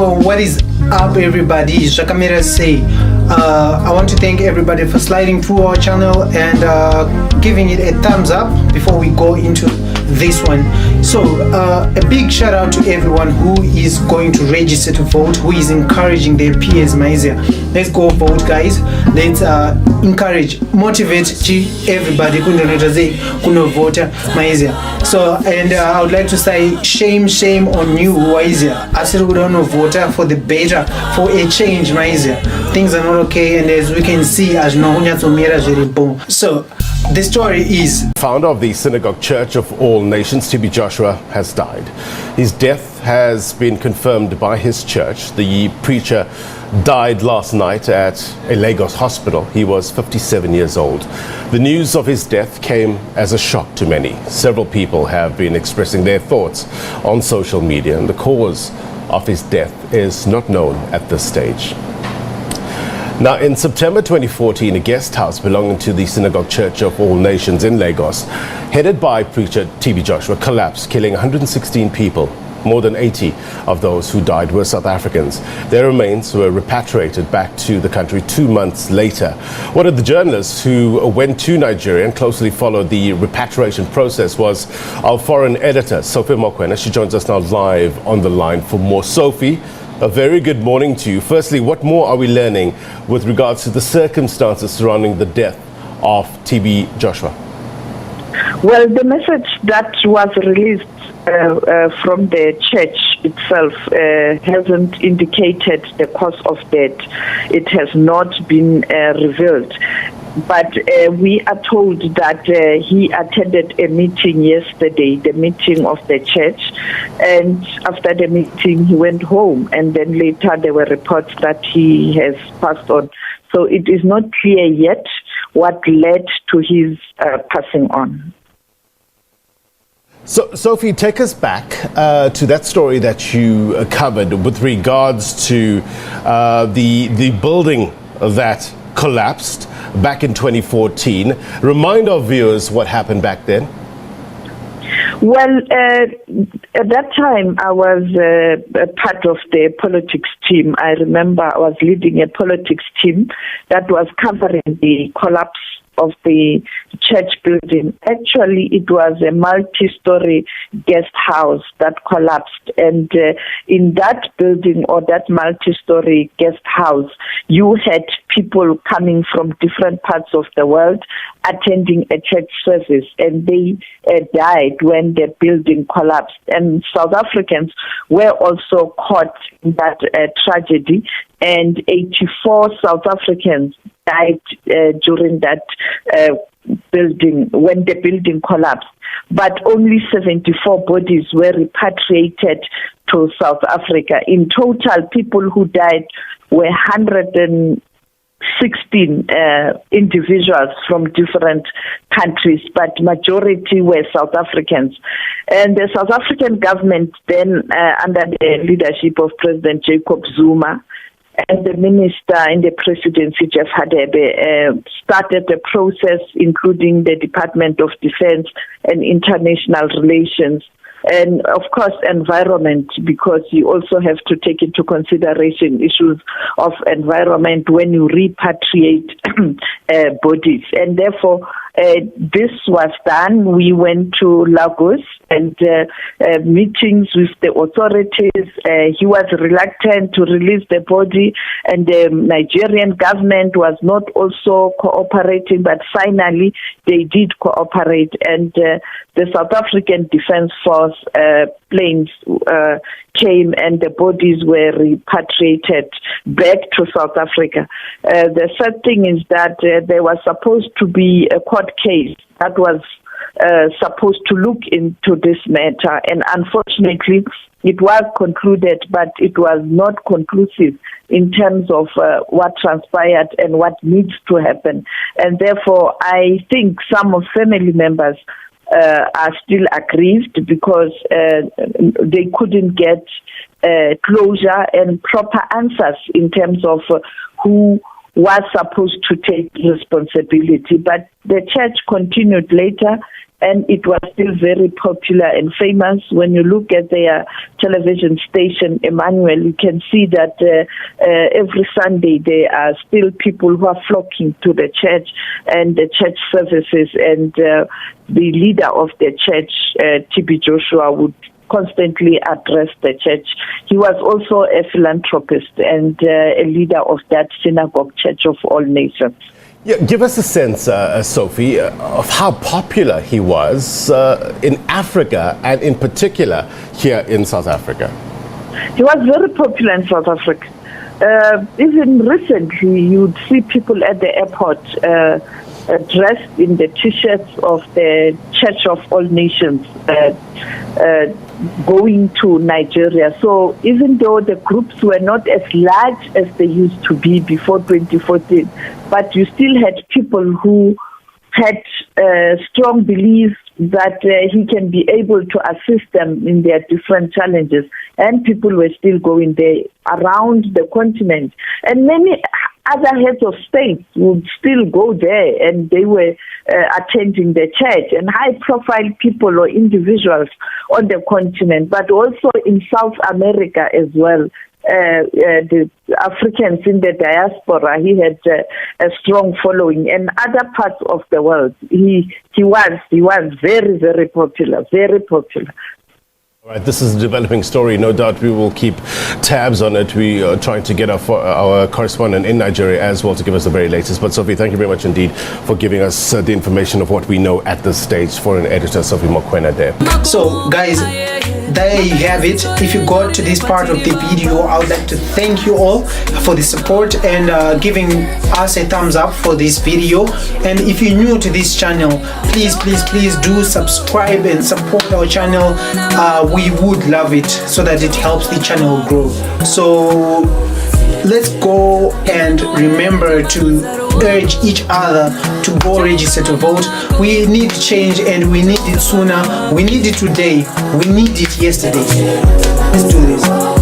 Yo, what is up, everybody? Shakamira say. I want to thank everybody for sliding through our channel and giving it a thumbs up before we go into this one. So a big shout out to everyone who is going to register to vote, who is encouraging their peers. Maizia, let's go vote, guys. Let's encourage, motivate everybody kuno voter Maizia. So and I would like to say shame on you, Maizia. Asiri kuno voter for the better, for a change, Maizia. Things are not okay, and as we can see, as no. So the story is, founder of the Synagogue Church of All Nations, TB Joshua, has died. His death has been confirmed by his church. The preacher died last night at a Lagos hospital. He was 57 years old. The news of his death came as a shock to many. Several people have been expressing their thoughts on social media, and the cause of his death is not known at this stage. Now, in September 2014, a guest house belonging to the Synagogue Church of All Nations in Lagos, headed by preacher TB Joshua, collapsed, killing 116 people. More than 80 of those who died were South Africans. Their remains were repatriated back to the country 2 months later. One of the journalists who went to Nigeria and closely followed the repatriation process was our foreign editor, Sophie Mokwena. She joins us now live on the line for more. Sophie, a very good morning to you. Firstly, what more are we learning with regards to the circumstances surrounding the death of TB Joshua? Well, the message that was released from the church itself hasn't indicated the cause of death. It has not been revealed. But we are told that he attended a meeting yesterday, the meeting of the church, and after the meeting he went home, and then later there were reports that he has passed on. So it is not clear yet what led to his passing on. So, Sophie, take us back to that story that you covered with regards to the building that collapsed back in 2014. Remind our viewers what happened back then. Well, at that time, I was a part of the politics team. I remember I was leading a politics team that was covering the collapse of the church building. Actually, it was a multi-story guest house that collapsed, and in that building or that multi-story guest house, you had people coming from different parts of the world attending a church service, and they died when the building collapsed. And South Africans were also caught in that tragedy, and 84 South Africans died during that building, when the building collapsed. But only 74 bodies were repatriated to South Africa. In total, people who died were 116 individuals from different countries, but majority were South Africans. And the South African government then, under the leadership of President Jacob Zuma, and the minister in the presidency, Jeff Hadebe, started the process, including the Department of Defense and International Relations, and of course environment, because you also have to take into consideration issues of environment when you repatriate bodies. And therefore, this was done. We went to Lagos and meetings with the authorities. He was reluctant to release the body, and the Nigerian government was not also cooperating, but finally they did cooperate, and the South African Defence Force planes came, and the bodies were repatriated back to South Africa. The sad thing is that there was supposed to be a court case that was supposed to look into this matter, and unfortunately it was concluded, but it was not conclusive in terms of what transpired and what needs to happen. And therefore, I think some of family members are still aggrieved because they couldn't get closure and proper answers in terms of who was supposed to take responsibility. But the church continued later and it was still very popular and famous. When you look at their television station, Emmanuel, you can see that every Sunday there are still people who are flocking to the church and the church services, and the leader of the church, TB Joshua, would constantly address the church. He was also a philanthropist and a leader of that synagogue Church of All Nations. Yeah, give us a sense, Sophie, of how popular he was in Africa, and in particular here in South Africa. He was very popular in South Africa. Even recently, you'd see people at the airport dressed in the T-shirts of the Church of All Nations going to Nigeria. So even though the groups were not as large as they used to be before 2014, but you still had people who had strong beliefs that he can be able to assist them in their different challenges, and people were still going there around the continent. And many other heads of state would still go there, and they were attending the church, and high-profile people or individuals on the continent, but also in South America as well. The Africans in the diaspora, he had a strong following, and other parts of the world. He was very, very popular, very popular. All right, this is a developing story. No doubt we will keep tabs on it. We are trying to get our correspondent in Nigeria as well to give us the very latest. But Sophie, thank you very much indeed for giving us the information of what we know at this stage. Foreign editor Sophie Mokoena there. So guys, there you have it. If you got to this part of the video, I would like to thank you all for the support and giving us a thumbs up for this video. And if you're new to this channel, please do subscribe and support our channel. We would love it, so that it helps the channel grow. So let's go and remember to urge each other to go register to vote. We need change, and we need it sooner. We need it today. We need it yesterday. Let's do this.